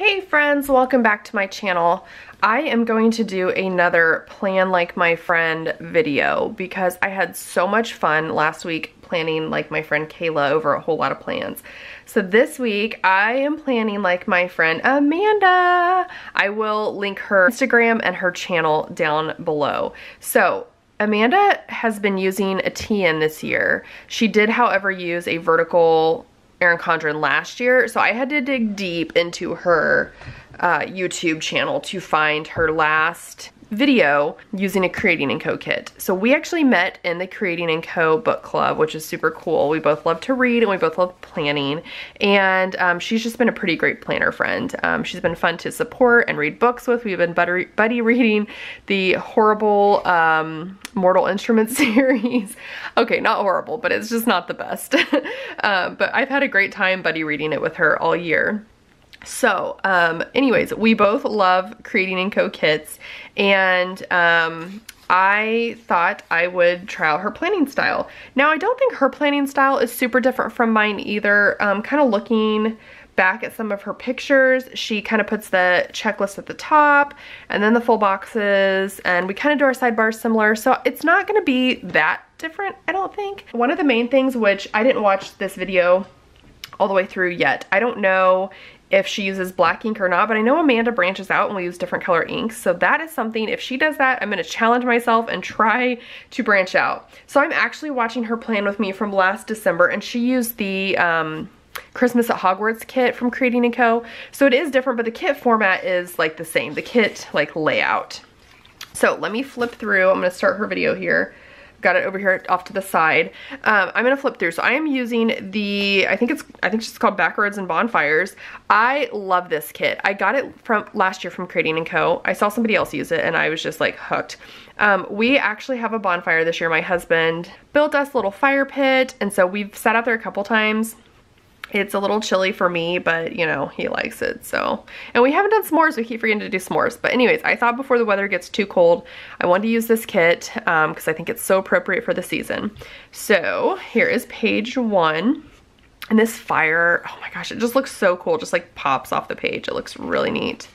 Hey friends, welcome back to my channel. I am going to do another plan like my friend video because I had so much fun last week planning like my friend Kayla over a whole lot of plans. So this week I am planning like my friend Amanda. I will link her Instagram and her channel down below. So Amanda has been using a TN this year. She did, however, use a vertical Erin Condren last year, so I had to dig deep into her YouTube channel to find her last video using a Creating & Co kit. So we actually met in the Creating & Co book club, which is super cool. We both love to read and we both love planning, and she's just been a pretty great planner friend. She's been fun to support and read books with. We've been buddy reading the horrible Mortal Instruments series. Okay, not horrible, but it's just not the best. But I've had a great time buddy reading it with her all year. So, anyways, we both love Creating & Co kits, and I thought I would try out her planning style. Now, I don't think her planning style is super different from mine either. Kind of looking back at some of her pictures, she kind of puts the checklist at the top and then the full boxes, and we kind of do our sidebars similar, so it's not going to be that different, I don't think. One of the main things, which I didn't watch this video all the way through yet, I don't know if she uses black ink or not, but I know Amanda branches out and we use different color inks, so that is something, if she does that, I'm going to challenge myself and try to branch out. So I'm actually watching her plan with me from last December, and she used the Christmas at Hogwarts kit from Creating & Co. So it is different, but the kit format is like the same, the kit like layout. So let me flip through. I'm going to start her video here. Got it over here off to the side. I'm gonna flip through. So I am using the, I think it's called Backroads and Bonfires. I love this kit. I got it from last year from Creating & Co. I saw somebody else use it and I was just like hooked. We actually have a bonfire this year. My husband built us a little fire pit, and so we've sat out there a couple times. It's a little chilly for me, but you know, he likes it, so. And we haven't done s'mores, we keep forgetting to do s'mores. But anyways, I thought before the weather gets too cold, I wanted to use this kit because I think it's so appropriate for the season. So here is page 1. And this fire, oh my gosh, it just looks so cool. It just like pops off the page. It looks really neat.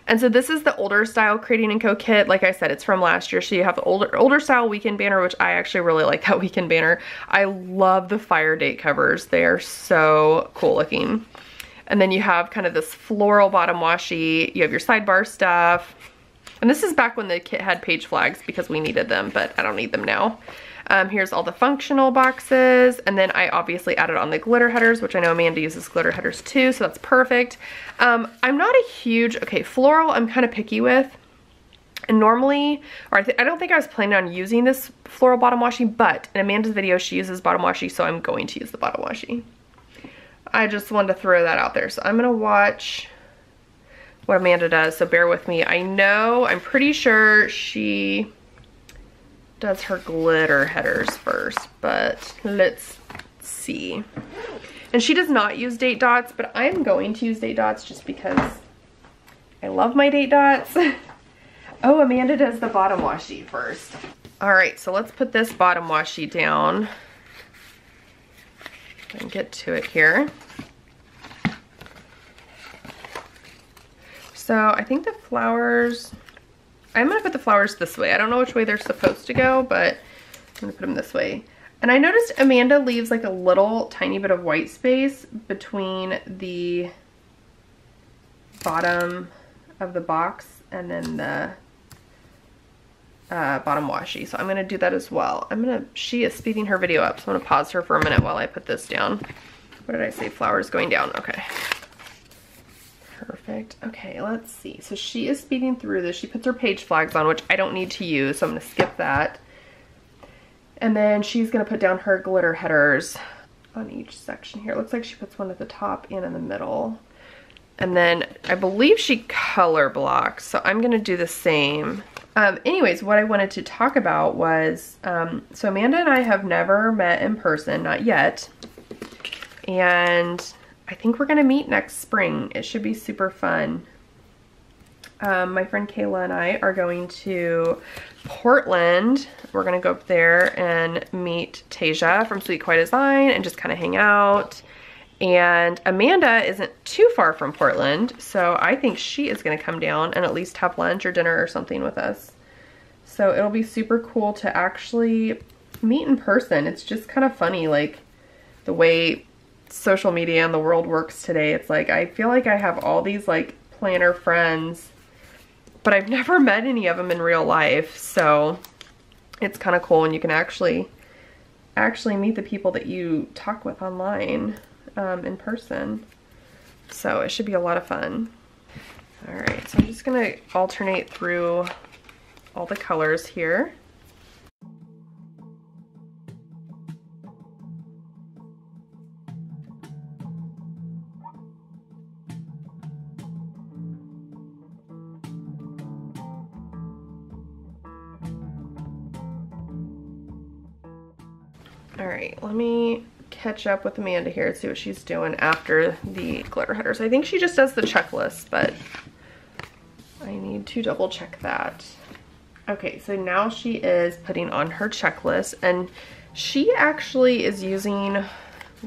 And so this is the older style Creating & Co kit. Like I said, it's from last year. So you have the older style weekend banner, which I actually really like that weekend banner. I love the fire date covers. They are so cool looking. And then you have kind of this floral bottom washi. You have your sidebar stuff. And this is back when the kit had page flags because we needed them, but I don't need them now. Here's all the functional boxes, and then I obviously added on the glitter headers, which I know Amanda uses glitter headers too, so that's perfect. I'm not a huge, okay, floral I'm kind of picky with, and normally, or I don't think I was planning on using this floral bottom washi, but in Amanda's video she uses bottom washi, so I'm going to use the bottom washi. I just wanted to throw that out there, so I'm gonna watch what Amanda does, so bear with me. I'm pretty sure she does her glitter headers first, but let's see. And she does not use date dots, but I'm going to use date dots just because I love my date dots. Oh, Amanda does the bottom washi first. All right, so let's put this bottom washi down and get to it here. So I think the flowers, I'm gonna put the flowers this way. I don't know which way they're supposed to go, but I'm gonna put them this way. And I noticed Amanda leaves like a little tiny bit of white space between the bottom of the box and then the bottom washi. So I'm gonna do that as well. She is speeding her video up, so I'm gonna pause her for a minute while I put this down. What did I say? Flowers going down, okay. Perfect. Okay, let's see. So she is speeding through this. She puts her page flags on, which I don't need to use, so I'm going to skip that. And then she's going to put down her glitter headers on each section here. It looks like she puts one at the top and in the middle. And then I believe she color blocks, so I'm going to do the same. Anyways, what I wanted to talk about was, so Amanda and I have never met in person, not yet. And I think we're gonna meet next spring. It should be super fun. My friend Kayla and I are going to Portland. We're gonna go up there and meet Tasia from Sweet Kawaii Design and just kind of hang out And Amanda isn't too far from Portland, so I think she is gonna come down and at least have lunch or dinner or something with us. So it'll be super cool to actually meet in person. It's just kind of funny, like the way social media and the world works today. It's like, I feel like I have all these like planner friends, but I've never met any of them in real life. So it's kind of cool when you can actually meet the people that you talk with online in person. So it should be a lot of fun. All right, so I'm just gonna alternate through all the colors here. All right, let me catch up with Amanda here and see what she's doing after the glitter headers. I think she just does the checklist, but I need to double check that. Okay, so now she is putting on her checklist, and she actually is using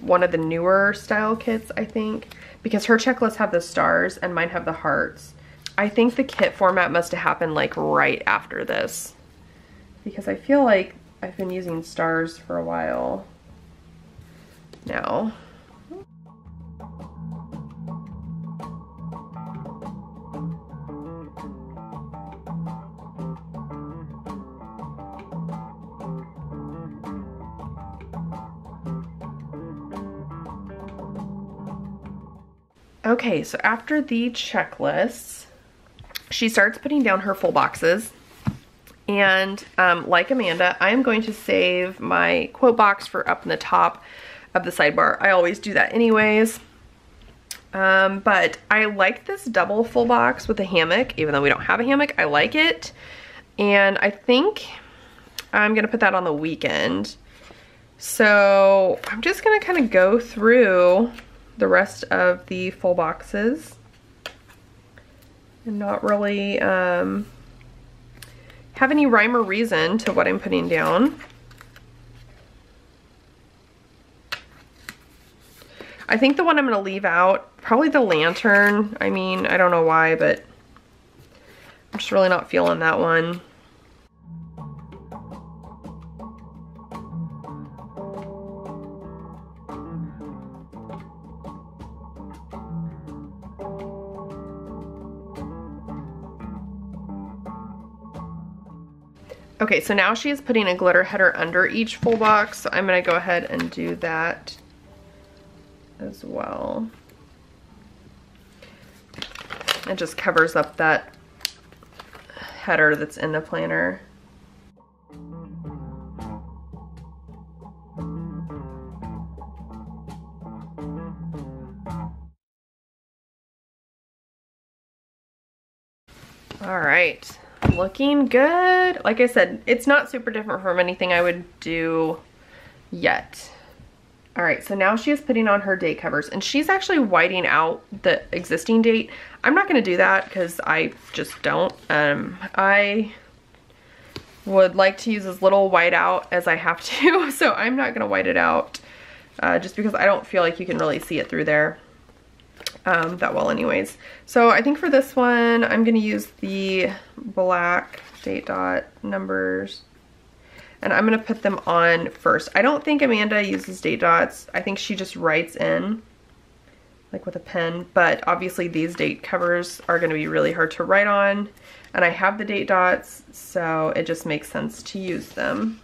one of the newer style kits, I think, because her checklists have the stars and mine have the hearts. I think the kit format must have happened like right after this, because I feel like I've been using stars for a while now. Okay, so after the checklists, she starts putting down her full boxes. And like Amanda, I am going to save my quote box for up in the top of the sidebar. I always do that anyways. But I like this double full box with a hammock, even though we don't have a hammock. I like it. And I think I'm gonna put that on the weekend. So I'm just gonna kind of go through the rest of the full boxes and not really have any rhyme or reason to what I'm putting down. I think the one I'm gonna leave out, probably the lantern. I mean, I don't know why, but I'm just really not feeling that one. Okay, so now she is putting a glitter header under each full box, so I'm gonna go ahead and do that as well. It just covers up that header that's in the planner. All right. Looking good. Like I said, it's not super different from anything I would do yet. All right, so now she is putting on her date covers, and she's actually whiting out the existing date. I'm not gonna do that because I just don't. I would like to use as little white out as I have to, so I'm not gonna white it out just because I don't feel like you can really see it through there that well anyways. So I think for this one, I'm gonna use the black date dot numbers, and I'm gonna put them on first. I don't think Amanda uses date dots. I think she just writes in, like with a pen, but obviously these date covers are gonna be really hard to write on, and I have the date dots, so it just makes sense to use them.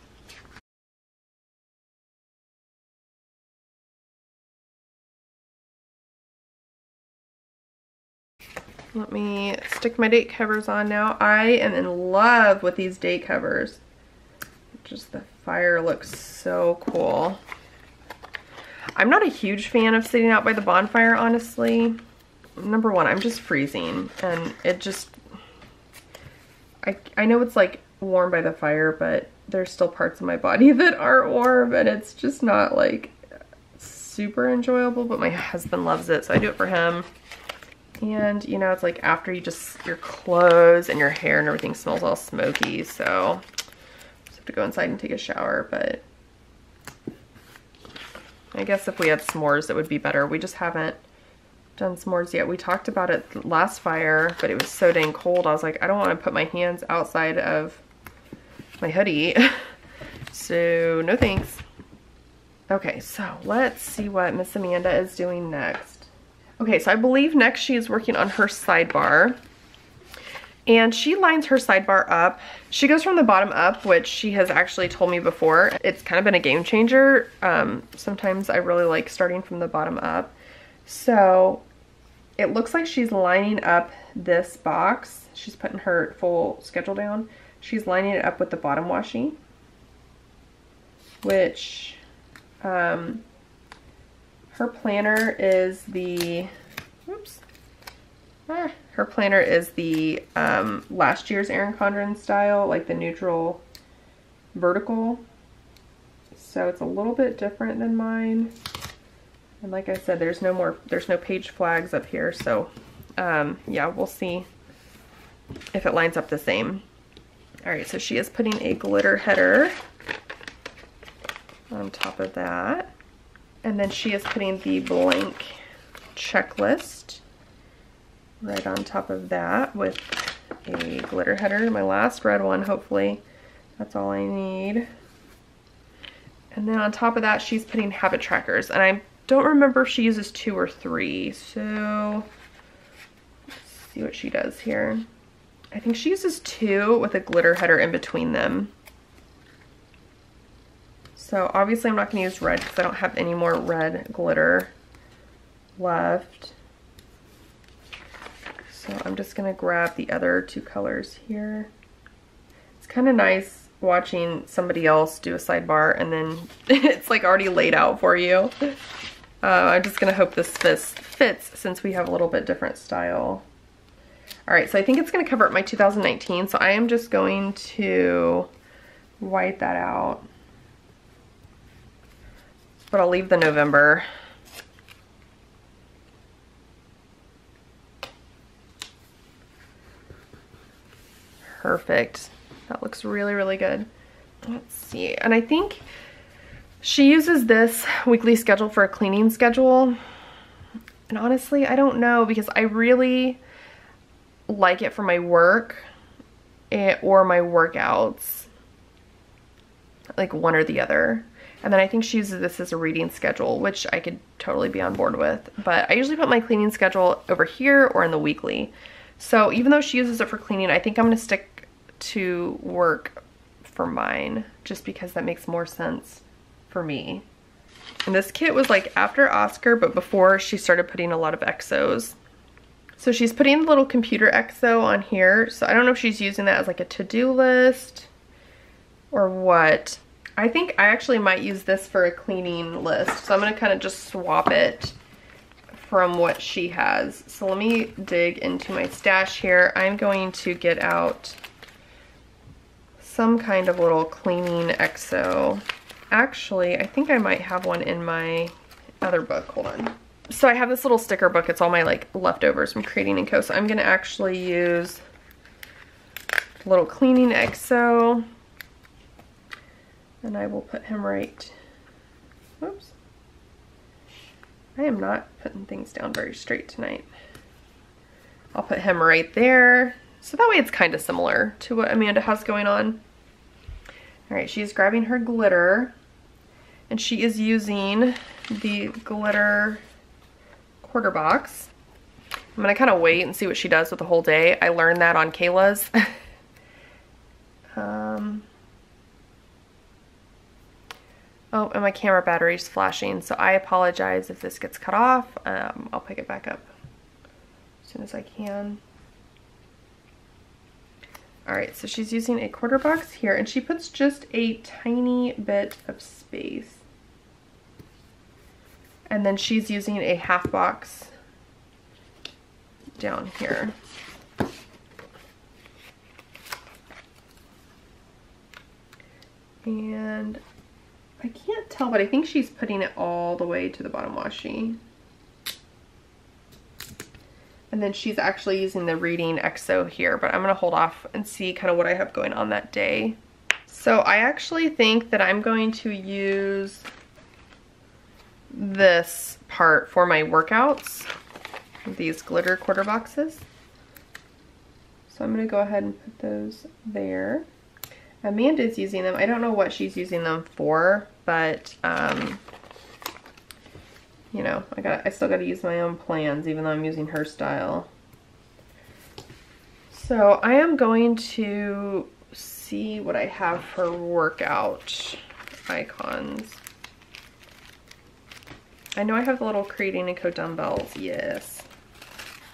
Let me stick my date covers on now. I am in love with these date covers. Just the fire looks so cool. I'm not a huge fan of sitting out by the bonfire, honestly. Number one, I'm just freezing, and it just, I know it's like warm by the fire, but there's still parts of my body that aren't warm, and it's just not like super enjoyable, but my husband loves it, so I do it for him. And you know, it's like after you just, your clothes and your hair and everything smells all smoky, so I just have to go inside and take a shower, but I guess if we had s'mores, it would be better. We just haven't done s'mores yet. We talked about it last fire, but it was so dang cold. I was like, I don't want to put my hands outside of my hoodie. So no thanks. Okay, so let's see what Miss Amanda is doing next. Okay, so I believe next she is working on her sidebar. And she lines her sidebar up. She goes from the bottom up, which she has actually told me before. It's kind of been a game changer. Sometimes I really like starting from the bottom up. So it looks like she's lining up this box. She's putting her full schedule down. She's lining it up with the bottom washi, which her planner is the, oops. Her planner is the last year's Erin Condren style, like the neutral vertical. So it's a little bit different than mine. And like I said, there's no page flags up here. So yeah, we'll see if it lines up the same. All right, so she is putting a glitter header on top of that. And then she is putting the blank checklist right on top of that with a glitter header. My last red one, hopefully. That's all I need. And then on top of that, she's putting habit trackers. And I don't remember if she uses 2 or 3. So let's see what she does here. I think she uses 2 with a glitter header in between them. So obviously I'm not going to use red because I don't have any more red glitter left. So I'm just going to grab the other 2 colors here. It's kind of nice watching somebody else do a sidebar and then it's like already laid out for you. I'm just going to hope this fits since we have a little bit different style. All right, so I think it's going to cover up my 2019. So I am just going to white that out. But I'll leave the November. Perfect. That looks really, really good. Let's see. And I think she uses this weekly schedule for a cleaning schedule. And honestly, I don't know because I really like it for my work or my workouts. Like one or the other. And then I think she uses this as a reading schedule, which I could totally be on board with. But I usually put my cleaning schedule over here or in the weekly. So even though she uses it for cleaning, I think I'm going to stick to work for mine just because that makes more sense for me. And this kit was like after Oscar, but before she started putting a lot of exos. So she's putting a little computer exo on here. So I don't know if she's using that as like a to-do list or what. I think I actually might use this for a cleaning list. So I'm going to kind of just swap it from what she has. So let me dig into my stash here. I'm going to get out some kind of little cleaning exo. Actually, I think I might have one in my other book. Hold on. So I have this little sticker book. It's all my like leftovers from Creating & Co. So I'm going to actually use a little cleaning exo. And I will put him right, whoops. I am not putting things down very straight tonight. I'll put him right there. So that way it's kind of similar to what Amanda has going on. All right, she's grabbing her glitter and she is using the glitter quarter box. I'm gonna kind of wait and see what she does with the whole day. I learned that on Kayla's. Oh, and my camera battery's flashing, so I apologize if this gets cut off. I'll pick it back up as soon as I can. All right, so she's using a quarter box here, and she puts just a tiny bit of space. And then she's using a half box down here. And I can't tell, but I think she's putting it all the way to the bottom washi. And then she's actually using the Reading exo here, but I'm gonna hold off and see kind of what I have going on that day. So I actually think that I'm going to use this part for my workouts, these glitter quarter boxes. So I'm gonna go ahead and put those there. Amanda's using them. I don't know what she's using them for, but you know, I still gotta use my own plans even though I'm using her style. So I am going to see what I have for workout icons. I know I have the little Creating & Co dumbbells, yes.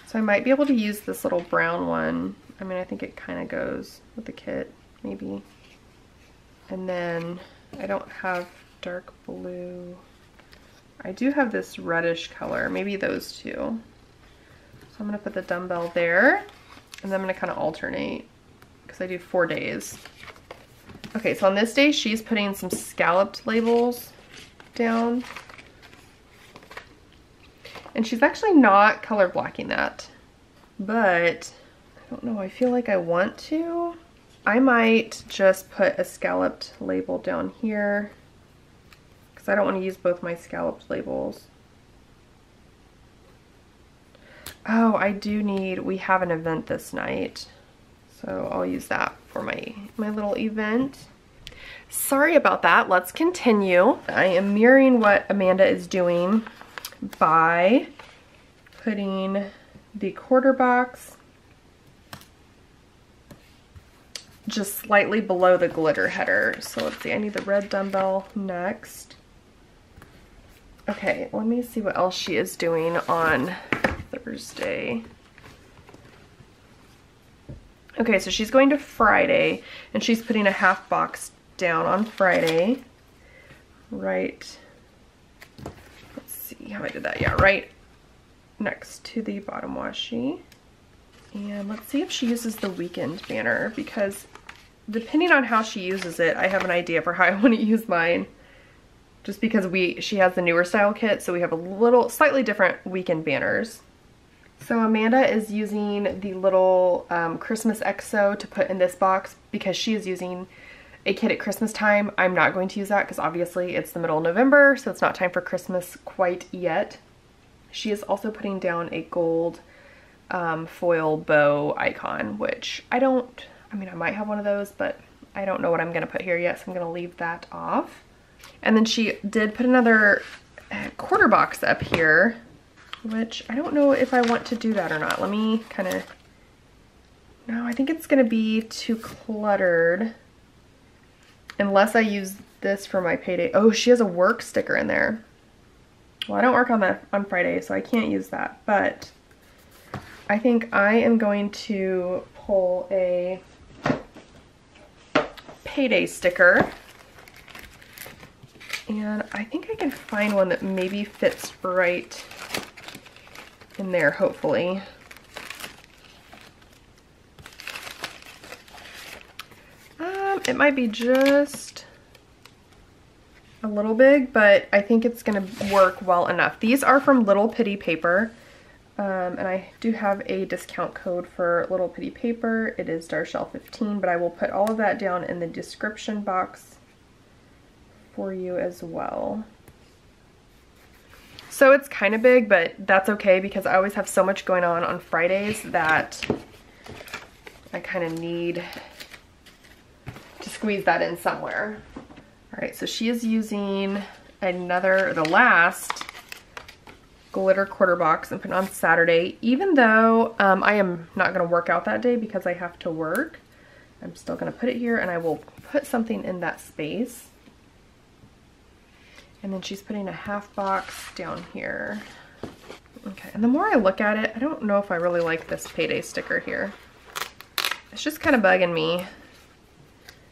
So I might be able to use this little brown one. I mean, I think it kind of goes with the kit, maybe. And then I don't have dark blue. I do have this reddish color, maybe those two. So I'm gonna put the dumbbell there, and then I'm gonna kind of alternate because I do 4 days. Okay, so on this day, she's putting some scalloped labels down. And she's actually not color blocking that, but I don't know, I feel like I want to. I might just put a scalloped label down here because I don't want to use both my scalloped labels. Oh, I do need, we have an event this night, so I'll use that for my little event. Sorry about that, let's continue. I am mirroring what Amanda is doing by putting the quarter box just slightly below the glitter header. So let's see, I need the red dumbbell next. Okay, let me see what else she is doing on Thursday. Okay, so she's going to Friday and she's putting a half box down on Friday. Right, let's see how I did that. Yeah, right next to the bottom washi. And let's see if she uses the weekend banner, because depending on how she uses it, I have an idea for how I want to use mine. Just because she has the newer style kit, so we have a slightly different weekend banners. So Amanda is using the little Christmas EXO to put in this box because she is using a kit at Christmas time. I'm not going to use that because obviously it's the middle of November, so it's not time for Christmas quite yet. She is also putting down a gold foil bow icon, which I mean, I might have one of those, but I don't know what I'm going to put here yet, so I'm going to leave that off. And then she did put another quarter box up here, which I don't know if I want to do that or not. Let me kind of, no, I think it's going to be too cluttered unless I use this for my payday. Oh, she has a work sticker in there. Well, I don't work on Friday, so I can't use that, but I think I am going to pull a payday sticker, and I think I can find one that maybe fits right in there, hopefully. It might be just a little big, but I think it's gonna work well enough. These are from Little Pitty Paper. And I do have a discount code for Little Pitty Paper. It is Darshell15, but I will put all of that down in the description box for you as well. So it's kind of big, but that's okay because I always have so much going on Fridays that I kind of need to squeeze that in somewhere. All right, so she is using the last glitter quarter box and put it on Saturday. Even though I am not going to work out that day because I have to work, I'm still going to put it here, and I will put something in that space. And then she's putting a half box down here. Okay, and the more I look at it, I don't know if I really like this payday sticker here. It's just kind of bugging me.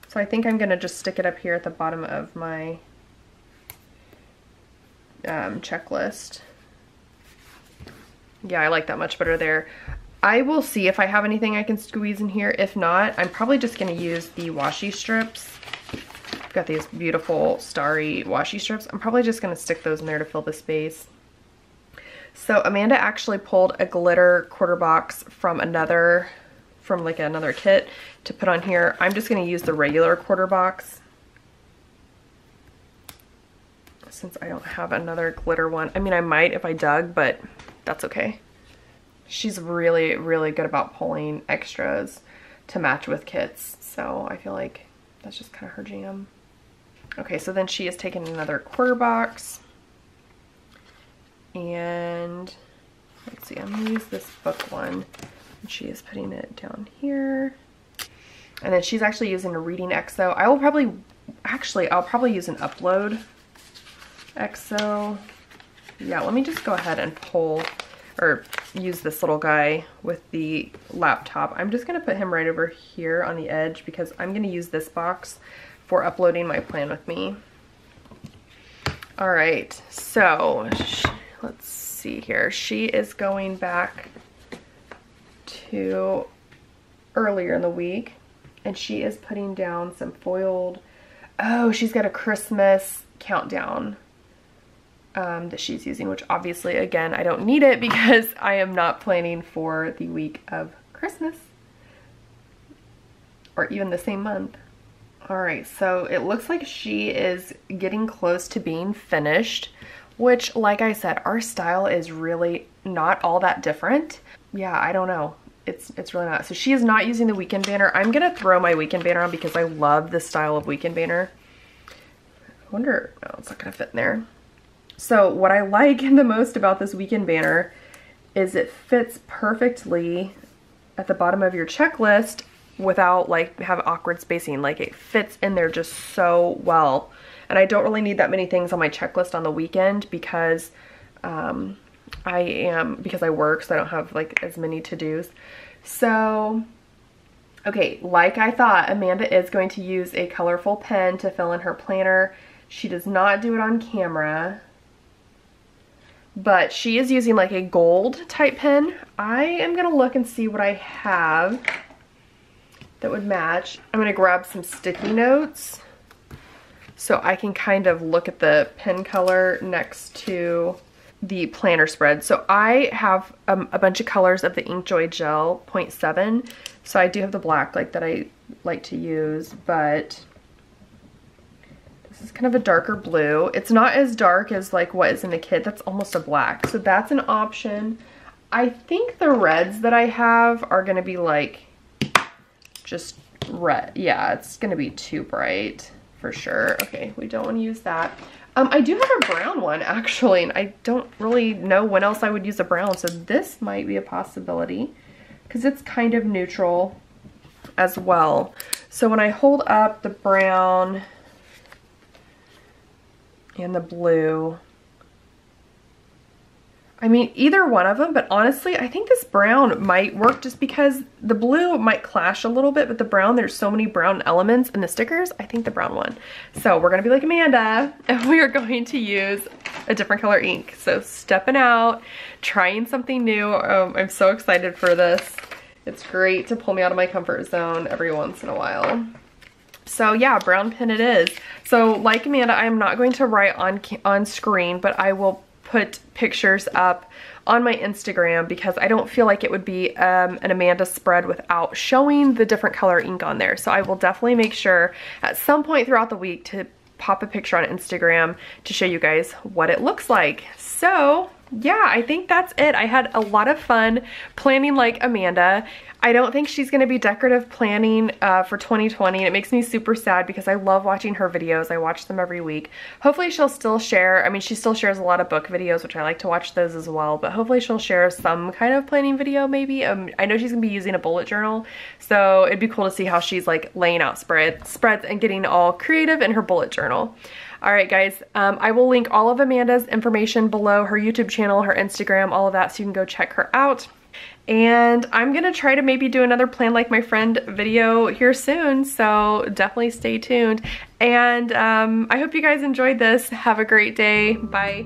So I think I'm going to just stick it up here at the bottom of my checklist. Yeah, I like that much better there. I will see if I have anything I can squeeze in here. If not, I'm probably just going to use the washi strips. I've got these beautiful starry washi strips. I'm probably just going to stick those in there to fill the space. So Amanda actually pulled a glitter quarter box from another kit to put on here. I'm just going to use the regular quarter box. since I don't have another glitter one. I mean, I might if I dug, but that's okay. She's really, really good about pulling extras to match with kits, so I feel like that's just kind of her jam. Okay, so then she is taking another quarter box, and let's see, I'm gonna use this book one, and she is putting it down here. And then she's actually using a Reading EXO. I'll probably use an Upload EXO. Yeah, let me just go ahead and pull or use this little guy with the laptop. I'm just gonna put him right over here on the edge because I'm gonna use this box for uploading my plan with me. All right, so let's see here. She is going back to earlier in the week, and she is putting down some foiled, oh, she's got a Christmas countdown that she's using, which obviously, again, I don't need it because I am not planning for the week of Christmas or even the same month. All right, so it looks like she is getting close to being finished, which, like I said, our style is really not all that different. Yeah, I don't know. It's really not. So she is not using the weekend banner. I'm gonna throw my weekend banner on because I love this style of weekend banner. I wonder, no, it's not gonna fit in there. So what I like the most about this weekend banner is it fits perfectly at the bottom of your checklist without like have awkward spacing. Like it fits in there just so well. And I don't really need that many things on my checklist on the weekend because because I work, so I don't have like as many to-dos. So, okay, like I thought, Amanda is going to use a colorful pen to fill in her planner. She does not do it on camera, but she is using like a gold type pen. I am gonna look and see what I have that would match. I'm gonna grab some sticky notes so I can kind of look at the pen color next to the planner spread. So I have a bunch of colors of the Inkjoy Gel 0.7. So I do have the black like that I like to use, but this is kind of a darker blue. It's not as dark as like what is in the kit. That's almost a black. So that's an option. I think the reds that I have are gonna be like just red. Yeah, it's gonna be too bright for sure. Okay, we don't want to use that. I do have a brown one actually, and I don't really know when else I would use a brown, so this might be a possibility because it's kind of neutral as well. So when I hold up the brown and the blue, I mean, either one of them, but honestly, I think this brown might work just because the blue might clash a little bit, but the brown, there's so many brown elements in the stickers, I think the brown one. So we're gonna be like Amanda, and we are going to use a different color ink. So stepping out, trying something new. I'm so excited for this. It's great to pull me out of my comfort zone every once in a while. So yeah, brown pen it is. So like Amanda, I'm not going to write on screen, but I will put pictures up on my Instagram because I don't feel like it would be an Amanda spread without showing the different color ink on there. So I will definitely make sure at some point throughout the week to pop a picture on Instagram to show you guys what it looks like. So yeah, I think that's it. I had a lot of fun planning like Amanda. I don't think she's going to be decorative planning for 2020, and it makes me super sad because I love watching her videos. I watch them every week. Hopefully she'll still share, I mean, she still shares a lot of book videos, which I like to watch those as well, but hopefully she'll share some kind of planning video maybe. I know she's going to be using a bullet journal, so it'd be cool to see how she's like laying out spreads and getting all creative in her bullet journal. Alright guys, I will link all of Amanda's information below, her YouTube channel, her Instagram, all of that, so you can go check her out. And I'm gonna try to maybe do another Plan Like My Friend video here soon, so definitely stay tuned. And I hope you guys enjoyed this. Have a great day. Bye.